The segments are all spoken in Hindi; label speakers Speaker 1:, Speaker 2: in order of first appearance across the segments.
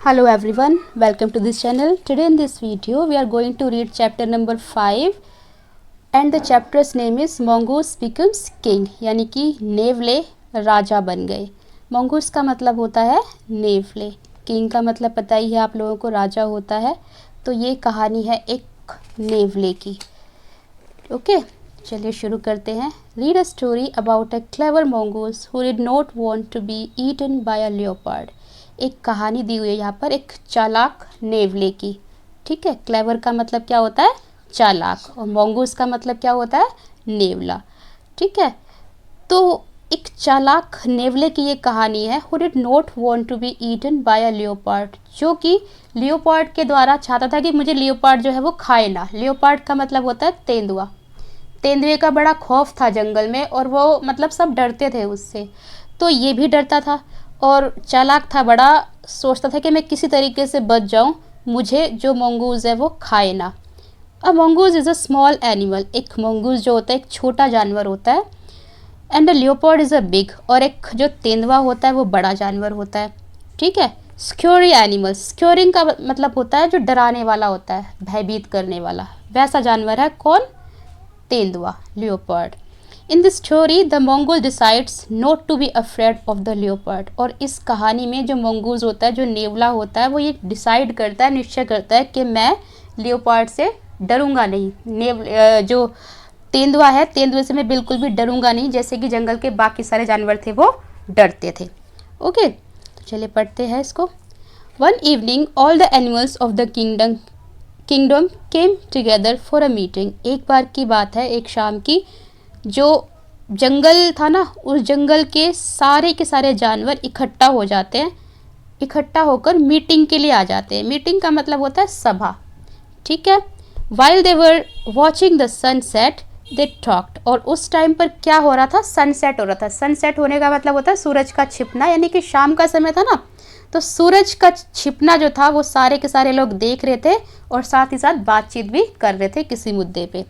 Speaker 1: Hello everyone, welcome to this channel. Today in this video we are going to read chapter number 5 and the chapter's name is Mongoose becomes king, यानी कि नेवले राजा बन गए। मंगूस का मतलब होता है नेवले, किंग का मतलब पता ही है आप लोगों को, राजा होता है। तो ये कहानी है एक नेवले की। ओके, चलिए शुरू करते हैं। Read a story about a clever mongoose who did not want to be eaten by a leopard. एक कहानी दी हुई है यहाँ पर एक चालाक नेवले की। ठीक है, क्लेवर का मतलब क्या होता है? चालाक, और मंगूस का मतलब क्या होता है? नेवला। ठीक है, तो एक चालाक नेवले की ये कहानी है। Who did not want to be eaten by a leopard, जो कि लियोपार्ड के द्वारा चाहता था कि मुझे लियोपार्ड जो है वो खाए ना। लियोपार्ड का मतलब होता है तेंदुआ। तेंदुए का बड़ा खौफ था जंगल में, और वो मतलब सब डरते थे उससे, तो ये भी डरता था और चालाक था बड़ा, सोचता था कि मैं किसी तरीके से बच जाऊं, मुझे जो मंगूज़ है वो खाए ना। अ mongoose is a small animal, एक मंगूज़ जो होता है एक छोटा जानवर होता है। And a leopard is a big, और एक जो तेंदुआ होता है वो बड़ा जानवर होता है। ठीक है, स्क्योरी एनिमल, स्क्योरिंग का मतलब होता है जो डराने वाला होता है, भयभीत करने वाला, वैसा जानवर है कौन? तेंदुआ, leopard. In this story the mongoose decides not to be afraid of the leopard. और इस कहानी में जो मंगूज होता है, जो नेवला होता है, वो ये डिसाइड करता है, निश्चय करता है कि मैं लियोपार्ड से डरूंगा नहीं। जो तेंदुआ है, तेंदुए से मैं बिल्कुल भी डरूंगा नहीं, जैसे कि जंगल के बाकी सारे जानवर थे वो डरते थे। ओके, तो चलिए पढ़ते हैं इसको। One evening all the animals of the kingdom came together for a meeting. एक बार की बात है, एक शाम की, जो जंगल था ना, उस जंगल के सारे जानवर इकट्ठा हो जाते हैं, इकट्ठा होकर मीटिंग के लिए आ जाते हैं। मीटिंग का मतलब होता है सभा। ठीक है, while they were watching the sunset they talked. और उस टाइम पर क्या हो रहा था? सनसेट हो रहा था। सनसेट होने का मतलब होता है सूरज का छिपना, यानी कि शाम का समय था ना, तो सूरज का छिपना जो था वो सारे के सारे लोग देख रहे थे और साथ ही साथ बातचीत भी कर रहे थे किसी मुद्दे पे।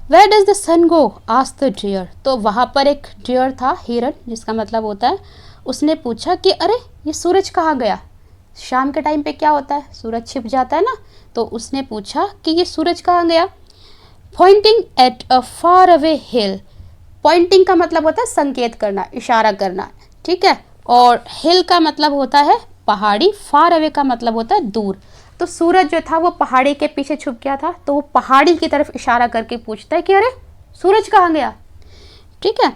Speaker 1: Where does the sun go asked the deer. तो वहाँ पर एक डियर था, हिरन जिसका मतलब होता है, उसने पूछा कि अरे ये सूरज कहाँ गया? शाम के टाइम पे क्या होता है, सूरज छिप जाता है ना, तो उसने पूछा कि ये सूरज कहाँ गया। Pointing at a far away hill. Pointing का मतलब होता है संकेत करना, इशारा करना। ठीक है, और हिल का मतलब होता है पहाड़ी, फार अवे का मतलब होता है दूर। तो सूरज जो था वो पहाड़ी के पीछे छुप गया था, तो वो पहाड़ी की तरफ इशारा करके पूछता है कि अरे सूरज कहाँ गया। ठीक है,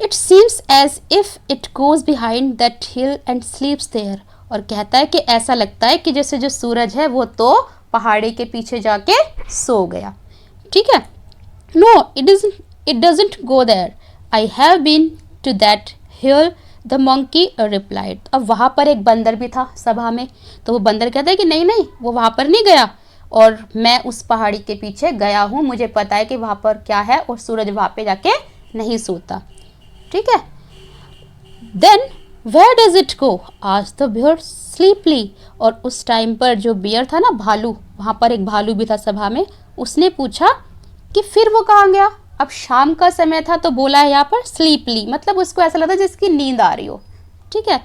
Speaker 1: it seems as if it goes behind that hill and sleeps there. और कहता है कि ऐसा लगता है कि जैसे जो सूरज है वो तो पहाड़ी के पीछे जाके सो गया। ठीक है, no it doesn't go there, I have been to that hill the monkey replied. अब वहाँ पर एक बंदर भी था सभा में, तो वो बंदर कहता है कि नहीं नहीं, वो वहाँ पर नहीं गया, और मैं उस पहाड़ी के पीछे गया हूँ, मुझे पता है कि वहाँ पर क्या है, और सूरज वहाँ पे जाके नहीं सोता। ठीक है, then where does it go asked the bear sleepily. और उस टाइम पर जो बियर था ना, भालू, वहाँ पर एक भालू भी था सभा में, उसने पूछा कि फिर वो कहाँ गया। अब शाम का समय था, तो बोला है यहाँ पर स्लीपली, मतलब उसको ऐसा लगता है जिसकी नींद आ रही हो। ठीक है,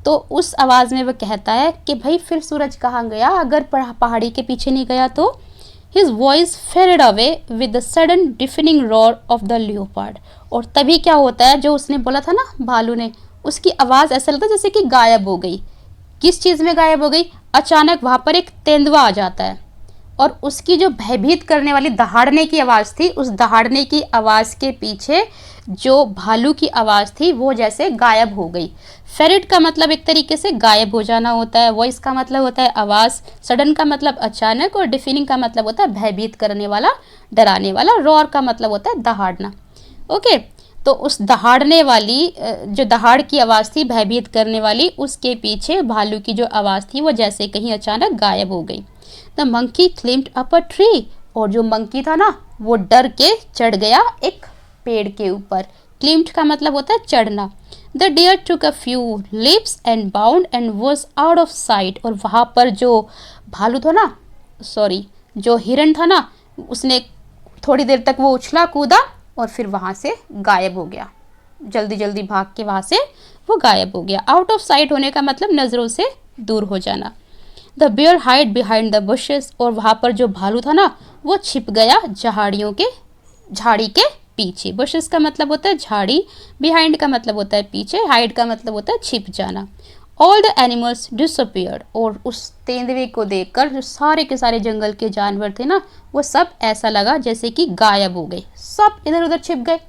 Speaker 1: तो उस आवाज़ में वो कहता है कि भाई फिर सूरज कहाँ गया, अगर पहाड़ी के पीछे नहीं गया तो। His voice faded away with the sudden deafening roar of the leopard. और तभी क्या होता है, जो उसने बोला था ना भालू ने, उसकी आवाज़ ऐसा लगता है जैसे कि गायब हो गई। किस चीज़ में गायब हो गई? अचानक वहाँ पर एक तेंदुआ आ जाता है, और उसकी जो भयभीत करने वाली दहाड़ने की आवाज़ थी, उस दहाड़ने की आवाज़ के पीछे जो भालू की आवाज़ थी वो जैसे गायब हो गई। फेरिड का मतलब एक तरीके से गायब हो जाना होता है, वॉइस का मतलब होता है आवाज़, सडन का मतलब अचानक, और डिफिनिंग का मतलब होता है भयभीत करने वाला, डराने वाला, रॉर का मतलब होता है दहाड़ना। ओके, तो उस दहाड़ने वाली जो दहाड़ की आवाज़ थी, भयभीत करने वाली, उसके पीछे भालू की जो आवाज़ थी वो जैसे कहीं अचानक गायब हो गई। The monkey climbed up a tree. और जो मंकी था ना, वो डर के चढ़ गया एक पेड़ के ऊपर। क्लिम्ड का मतलब होता है चढ़ना। The deer took a few leaps and bound and was out of sight. और वहाँ पर जो भालू था ना, सॉरी, जो हिरन था ना, उसने थोड़ी देर तक वो उछला कूदा और फिर वहाँ से गायब हो गया। जल्दी जल्दी भाग के वहाँ से वो गायब हो गया। आउट ऑफ साइट होने का मतलब नज़रों से दूर हो जाना। The bear hide behind the bushes, और वहाँ पर जो भालू था ना वो छिप गया झाड़ी के पीछे। बुशेस का मतलब होता है झाड़ी, बिहाइंड का मतलब होता है पीछे, हाइड का मतलब होता है छिप जाना। ऑल द एनिमल्स डिसअपियर्ड, और उस तेंदुए को देखकर जो सारे के सारे जंगल के जानवर थे ना वो सब ऐसा लगा जैसे कि गायब हो गए, सब इधर उधर छिप गए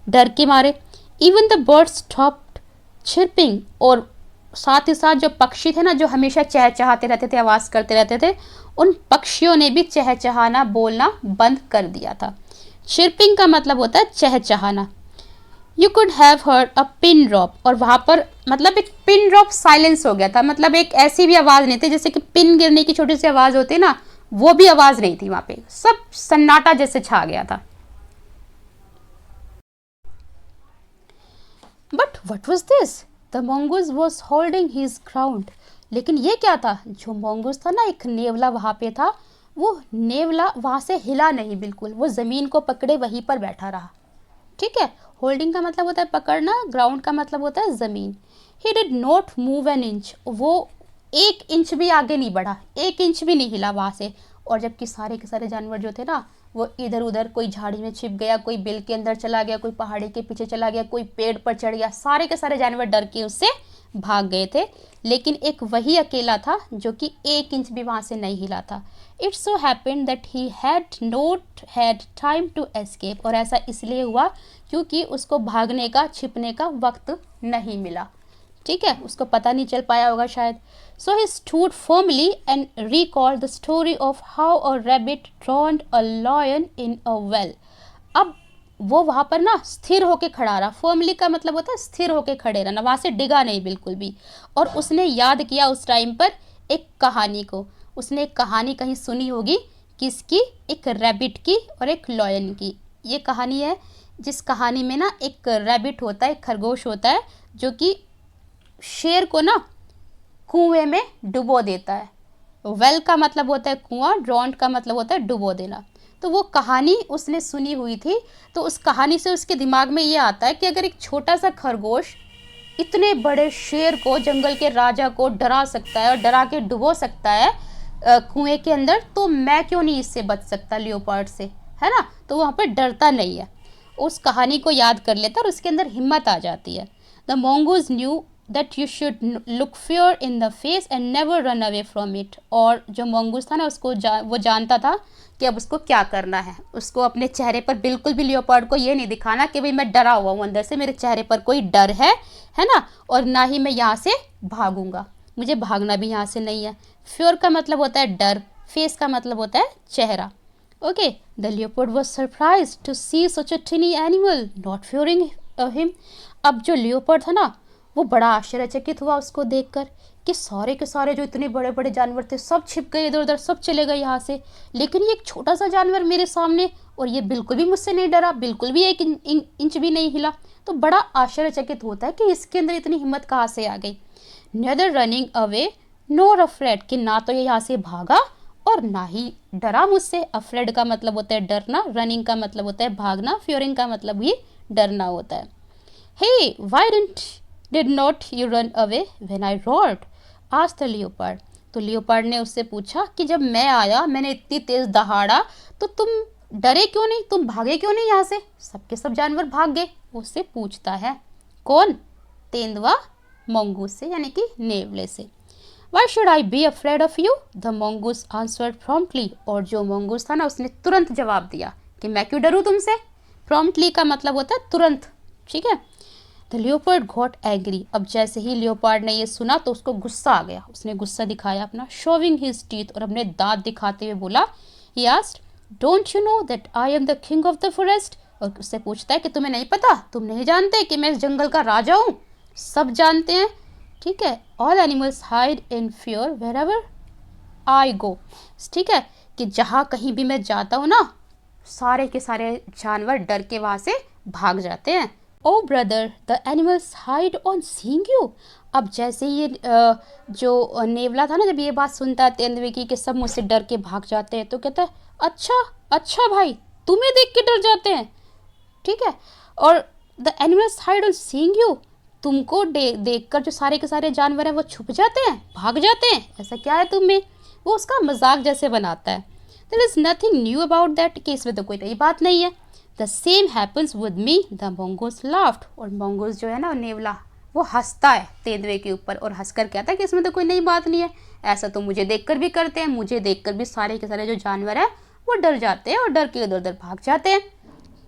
Speaker 1: डर के मारे। Even the birds stopped chirping, और साथ ही साथ जो पक्षी थे ना जो हमेशा चहचहाते रहते थे, आवाज़ करते रहते थे, उन पक्षियों ने भी चहचहाना बोलना बंद कर दिया था। चिरपिंग का मतलब होता है चहचहाना। You could have heard a pin drop, और वहाँ पर मतलब एक पिन ड्रॉप साइलेंस हो गया था, मतलब एक ऐसी भी आवाज़ नहीं थी जैसे कि पिन गिरने की छोटी सी आवाज़ होती है ना, वो भी आवाज़ नहीं थी वहाँ पे, सब सन्नाटा जैसे छा गया था। But what was this? The mongoose was holding his ground. लेकिन ये क्या था? जो mongoose था ना, एक नेवला वहाँ पे था, वो नेवला वहाँ से हिला नहीं बिल्कुल, वो ज़मीन को पकड़े वहीं पर बैठा रहा। ठीक है, होल्डिंग का मतलब होता है पकड़ना, ग्राउंड का मतलब होता है ज़मीन। He did not move an inch, वो 1 इंच भी आगे नहीं बढ़ा, 1 इंच भी नहीं हिला वहाँ से। और जबकि सारे के सारे जानवर जो थे ना वो इधर उधर, कोई झाड़ी में छिप गया, कोई बिल के अंदर चला गया, कोई पहाड़ी के पीछे चला गया, कोई पेड़ पर चढ़ गया, सारे के सारे जानवर डर के उससे भाग गए थे। लेकिन एक वही अकेला था जो कि 1 इंच भी वहाँ से नहीं हिला था। It so happened that he had not had time to escape, और ऐसा इसलिए हुआ क्योंकि उसको भागने का, छिपने का वक्त नहीं मिला। ठीक है, उसको पता नहीं चल पाया होगा शायद। So he stood firmly and recalled the story of how a rabbit drowned a lion in a well. अब वो वहाँ पर ना स्थिर होके खड़ा रहा। फर्मली का मतलब होता है स्थिर होके खड़े रहना, वहाँ से डिगा नहीं बिल्कुल भी। और उसने याद किया उस टाइम पर एक कहानी को। उसने एक कहानी कहीं सुनी होगी, किसकी? एक रैबिट की और एक लॉयन की। ये कहानी है जिस कहानी में ना एक रैबिट होता है, एक खरगोश होता है, जो कि शेर को ना कुएं में डुबो देता है। वेल का मतलब होता है कुआं, ड्रॉन्ड का मतलब होता है डुबो देना। तो वो कहानी उसने सुनी हुई थी, तो उस कहानी से उसके दिमाग में ये आता है कि अगर एक छोटा सा खरगोश इतने बड़े शेर को, जंगल के राजा को डरा सकता है और डरा के डुबो सकता है कुएं के अंदर, तो मैं क्यों नहीं इससे बच सकता, लियोपार्ड से, है ना? तो वहाँ पर डरता नहीं है, उस कहानी को याद कर लेता और उसके अंदर हिम्मत आ जाती है। The mongoose knew that you should look fear in the face and never run away from it. और जो mongoose था ना उसको वो जानता था कि अब उसको क्या करना है। उसको अपने चेहरे पर बिल्कुल भी लियोपार्ड को ये नहीं दिखाना कि भाई मैं डरा हुआ हूँ अंदर से, मेरे चेहरे पर कोई डर है ना, और ना ही मैं यहाँ से भागूंगा, मुझे भागना भी यहाँ से नहीं है। फ्योर का मतलब होता है डर, फेस का मतलब होता है चेहरा। Okay, the leopard was surprise to see such a tiny animal not fearing him. अब जो लियोपार्ड था ना वो बड़ा आश्चर्यचकित हुआ उसको देखकर कि सारे के सारे जो इतने बड़े बड़े जानवर थे सब छिप गए इधर उधर, सब चले गए यहाँ से, लेकिन ये एक छोटा सा जानवर मेरे सामने, और ये बिल्कुल भी मुझसे नहीं डरा, बिल्कुल भी 1 इंच भी नहीं हिला। तो बड़ा आश्चर्यचकित होता है कि इसके अंदर इतनी हिम्मत कहाँ से आ गई। नेदर रनिंग अवे नोर अफ्रेड, कि ना तो ये यहाँ से भागा और ना ही डरा मुझसे। अफ्रेड का मतलब होता है डरना, रनिंग का मतलब होता है भागना, फ्योरिंग का मतलब भी डरना होता है। Hey why did not you run away when I roared? Asked the leopard. तो लियोपार्ड ने उससे पूछा कि जब मैं आया, मैंने इतनी तेज दहाड़ा, तो तुम डरे क्यों नहीं, तुम भागे क्यों नहीं यहाँ से? सबके सब जानवर भाग गए, उससे पूछता है। कौन? तेंदुआ mongoose से, यानी कि नेवले से। Why should I be afraid of you? The mongoose answered promptly। और जो mongoose था ना उसने तुरंत जवाब दिया कि मैं क्यों डरूं तुमसे। promptly का मतलब होता है तुरंत। ठीक है। The leopard got angry। अब जैसे ही लियोपार्ड ने ये सुना तो उसको गुस्सा आ गया, उसने गुस्सा दिखाया अपना, showing his teeth, और अपने दांत दिखाते हुए बोला, he asked, don't you know that I am the king of the forest? और उससे पूछता है कि तुम्हें नहीं पता, तुम नहीं जानते कि मैं इस जंगल का राजा हूँ? सब जानते हैं। ठीक है। All animals hide in fear wherever I go. ठीक है, कि जहाँ कहीं भी मैं जाता हूँ ना, सारे के सारे जानवर डर के वहाँ से भाग जाते हैं। Oh brother the animals hide on seeing you. अब जैसे ये जो नेवला था ना, जब ये बात सुनता है तेंदुए की कि सब मुझसे डर के भाग जाते हैं, तो कहता है अच्छा अच्छा भाई, तुम्हें देख के डर जाते हैं। ठीक है। और the animals hide on seeing you, तुमको देखकर जो सारे के सारे जानवर हैं वो छुप जाते हैं, भाग जाते हैं, ऐसा क्या है तुम में? वो उसका मजाक जैसे बनाता है। There is nothing new about that, कि इसमें तो कोई नई बात नहीं है। The same happens with me, the mongoose laughed. और मंगूस जो है ना, नेवला, वो हंसता है तेंदुए के ऊपर और हंसकर कहता है कि इसमें तो कोई नई बात नहीं है, ऐसा तो मुझे देखकर भी करते हैं, मुझे देखकर भी सारे के सारे जो जानवर हैं वो डर जाते हैं और डर के इधर उधर भाग जाते हैं।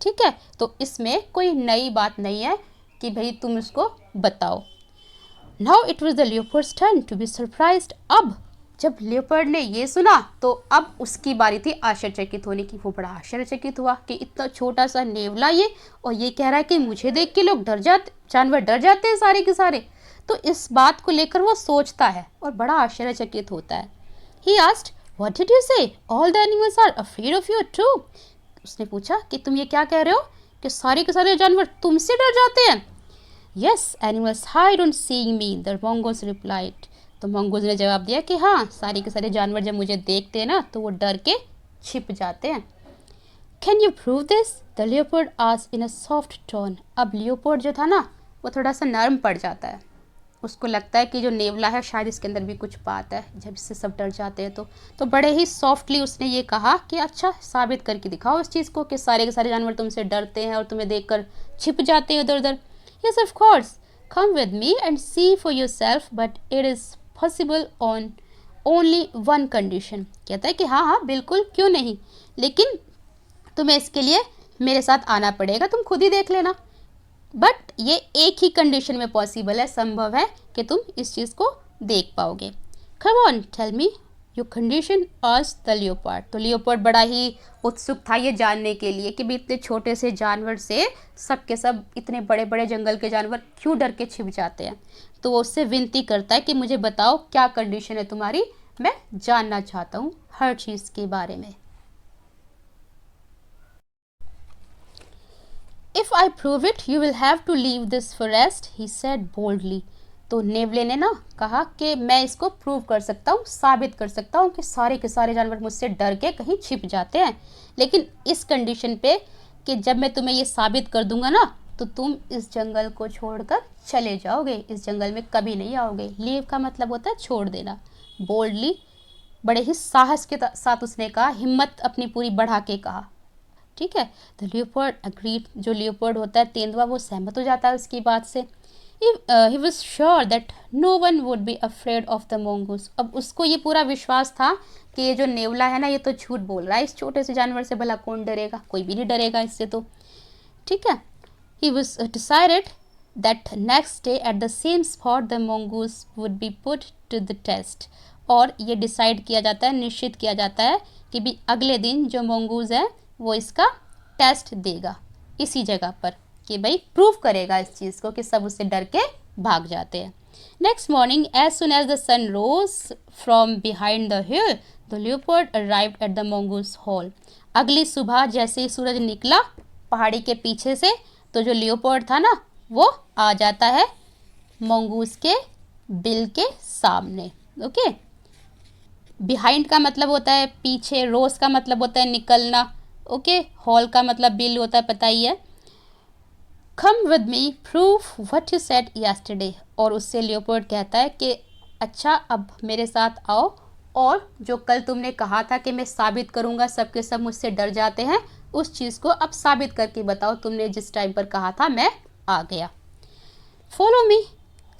Speaker 1: ठीक है, तो इसमें कोई नई बात नहीं है कि भाई तुम इसको बताओ। Now it was the leopard's turn to be surprised. अब जब लियोपर्ड ने ये सुना तो अब उसकी बारी थी आश्चर्यचकित होने की। वो बड़ा आश्चर्यचकित हुआ कि इतना छोटा सा नेवला ये, और ये कह रहा है कि मुझे देख के लोग डर जाते, जानवर डर जाते हैं सारे के सारे। तो इस बात को लेकर वो सोचता है और बड़ा आश्चर्यचकित होता है। He asked, what did you say? All the animals are afraid of you too. उसने पूछा कि तुम ये क्या कह रहे हो कि सारे के सारे जानवर तुमसे डर जाते हैं? Yes, animals hide on seeing me, the mongoose replied. तो मंगूस ने जवाब दिया कि हाँ, सारे के सारे जानवर जब मुझे देखते हैं ना तो वो डर के छिप जाते हैं। Can you prove this? The leopard asked in a soft tone. अब लियोपर्ड जो था ना वो थोड़ा सा नरम पड़ जाता है। उसको लगता है कि जो नेवला है शायद इसके अंदर भी कुछ बात है, जब इससे सब डर जाते हैं तो बड़े ही सॉफ्टली उसने ये कहा कि अच्छा, साबित करके दिखाओ इस चीज़ को कि सारे के सारे जानवर तुमसे डरते हैं और तुम्हें देखकर छिप जाते हैं इधर उधर। Yes of course, come with me and see for yourself, but it is possible on only one condition. कहता है कि हाँ हाँ बिल्कुल, क्यों नहीं, लेकिन तुम्हें इसके लिए मेरे साथ आना पड़ेगा, तुम खुद ही देख लेना। बट ये एक ही कंडीशन में पॉसिबल है, संभव है कि तुम इस चीज़ को देख पाओगे। Come on tell me your condition asked the leopard. तो लियोपार्ड बड़ा ही उत्सुक था ये जानने के लिए कि भी इतने छोटे से जानवर से सब के सब इतने बड़े बड़े जंगल के जानवर क्यों डर के छिप जाते हैं। तो वो उससे विनती करता है कि मुझे बताओ क्या कंडीशन है तुम्हारी, मैं जानना चाहता हूँ हर चीज़ के बारे में। If I prove it, you will have to leave this forest, he said boldly. तो नेवले ने ना कहा कि मैं इसको प्रूव कर सकता हूँ, साबित कर सकता हूँ कि सारे के सारे जानवर मुझसे डर के कहीं छिप जाते हैं, लेकिन इस कंडीशन पे कि जब मैं तुम्हें ये साबित कर दूंगा ना तो तुम इस जंगल को छोड़कर चले जाओगे, इस जंगल में कभी नहीं आओगे। लीव का मतलब होता है छोड़ देना। बोल्डली, बड़े ही साहस के साथ उसने कहा, हिम्मत अपनी पूरी बढ़ा के कहा। ठीक है, द लियोपर्ड अग्रीड। जो लियोपर्ड होता है तेंदुआ, वो सहमत हो जाता है उसकी बात से। He was sure that no one would be afraid of the mongoose. अब उसको ये पूरा विश्वास था कि ये जो नेवला है ना ये तो झूठ बोल रहा है, इस छोटे से जानवर से भला कौन डरेगा, कोई भी नहीं डरेगा इससे तो। ठीक है, he was decided that next day at the same spot the mongoose would be put to the test. और ये डिसाइड किया जाता है, निश्चित किया जाता है कि भी अगले दिन जो मंगूस है वो इसका टेस्ट देगा इसी जगह पर, कि भाई प्रूव करेगा इस चीज़ को कि सब उससे डर के भाग जाते हैं। Next morning as soon as the sun rose from behind the hill the leopard arrived at the mongoose hole. अगली सुबह जैसे ही सूरज निकला पहाड़ी के पीछे से, तो जो लियोपर्ड था ना वो आ जाता है मंगूस के बिल के सामने। ओके, बिहाइंड का मतलब होता है पीछे, रोज का मतलब होता है निकलना, ओके, हॉल का मतलब बिल होता है, पता ही है। कम with me prove what you said yesterday. और उससे लियोपर्ड कहता है कि अच्छा अब मेरे साथ आओ और जो कल तुमने कहा था कि मैं साबित करूंगा सबके सब मुझसे डर जाते हैं, उस चीज़ को अब साबित करके बताओ, तुमने जिस टाइम पर कहा था मैं आ गया। Follow me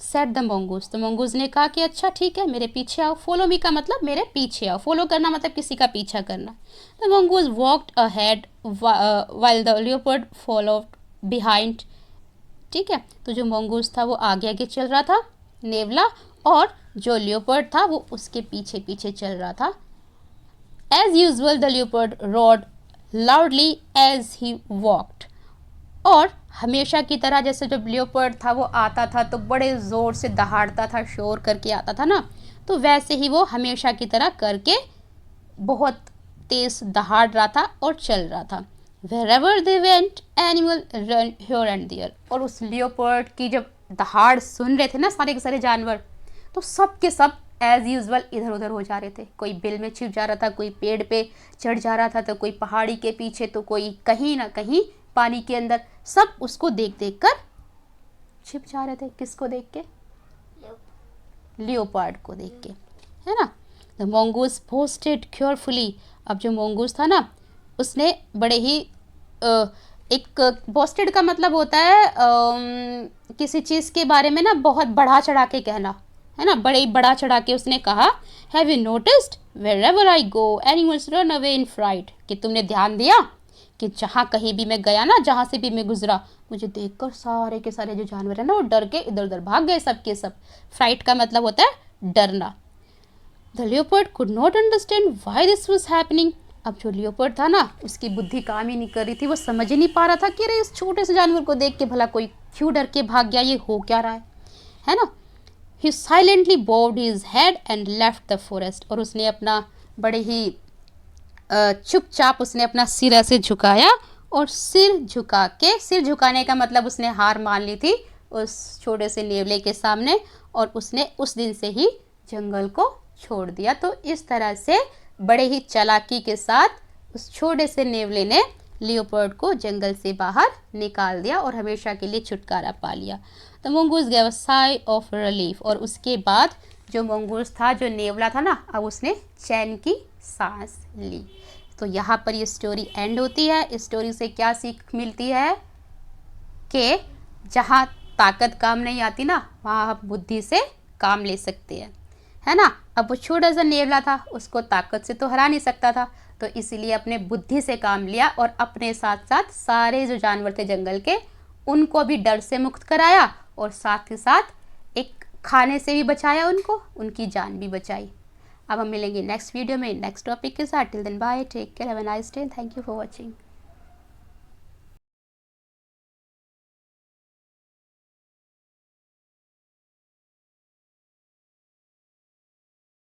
Speaker 1: said the mongoose. तो मंगूस ने कहा कि अच्छा ठीक है मेरे पीछे आओ। फॉलो मी का मतलब मेरे पीछे आओ, फॉलो करना मतलब किसी का पीछा करना। The mongoose walked ahead while the leopard followed behind. ठीक है, तो जो मंगूस था वो आगे आगे चल रहा था नेवला, और जो लियोपर्ड था वो उसके पीछे पीछे चल रहा था। As usual the leopard roared loudly as he walked. और हमेशा की तरह जैसे जब लियोपर्ड था वो आता था तो बड़े ज़ोर से दहाड़ता था, शोर करके आता था ना, तो वैसे ही वो हमेशा की तरह करके बहुत तेज़ दहाड़ रहा था और चल रहा था। Wherever they went, animal run here and there। और उस लियोपर्ड की जब दहाड़ सुन रहे थे ना सारे के सारे जानवर, तो सब के सब एज यूजुअल इधर उधर हो जा रहे थे। कोई बिल में छिप जा रहा था, कोई पेड़ पे चढ़ जा रहा था, तो कोई पहाड़ी के पीछे, तो कोई कहीं ना कहीं पानी के अंदर। सब उसको देख देख कर छिप जा रहे थे, किसको देख के? लियोपार्ड को देख के, है ना। The मोंगूस posted carefully. अब जो मोंगूस था ना, उसने बड़े ही एक पोस्टेड का मतलब होता है किसी चीज़ के बारे में ना बहुत बढ़ा चढ़ा के कहना, है ना, बड़े बड़ा चढ़ा के उसने कहा, have you noticed wherever I go animals run away in fright, कि तुमने ध्यान दिया कि जहाँ कहीं भी मैं गया ना, जहाँ से भी मैं गुजरा, मुझे देखकर सारे के सारे जो जानवर है ना वो डर के इधर उधर भाग गए, सब के सब। फ्राइट का मतलब होता है डरना। The leopard could not understand why this was happening. अब जो लियोपर्ड था ना, उसकी बुद्धि काम ही नहीं कर रही थी, वो समझ ही नहीं पा रहा था कि अरे इस छोटे से जानवर को देख के भला कोई क्यों डर के भाग गया, ये हो क्या रहा है ना। He silently bowed his head and left the forest. और उसने अपना बड़े ही चुपचाप उसने अपना सिर ऐसे झुकाया, और सिर झुकाने का मतलब उसने हार मान ली थी उस छोटे से नेवले के सामने, और उसने उस दिन से ही जंगल को छोड़ दिया। तो इस तरह से बड़े ही चालाकी के साथ उस छोटे से नेवले ने लियोपर्ड को जंगल से बाहर निकाल दिया और हमेशा के लिए छुटकारा पा लिया। The mongoose gave a sigh of relief. और उसके बाद जो मंगूस था, जो नेवला था ना, अब उसने चैन की सांस ली। तो यहाँ पर ये स्टोरी एंड होती है। इस स्टोरी से क्या सीख मिलती है कि जहाँ ताकत काम नहीं आती ना, वहाँ हम बुद्धि से काम ले सकते हैं, है ना। अब वो छोटा सा नेवला था, उसको ताकत से तो हरा नहीं सकता था, तो इसीलिए अपने बुद्धि से काम लिया और अपने साथ साथ सारे जो जानवर थे जंगल के, उनको भी डर से मुक्त कराया, और साथ ही साथ एक खाने से भी बचाया उनको, उनकी जान भी बचाई। अब हम मिलेंगे नेक्स्ट वीडियो में नेक्स्ट टॉपिक के साथ। Till then bye, take care, have a nice day, thank you for watching.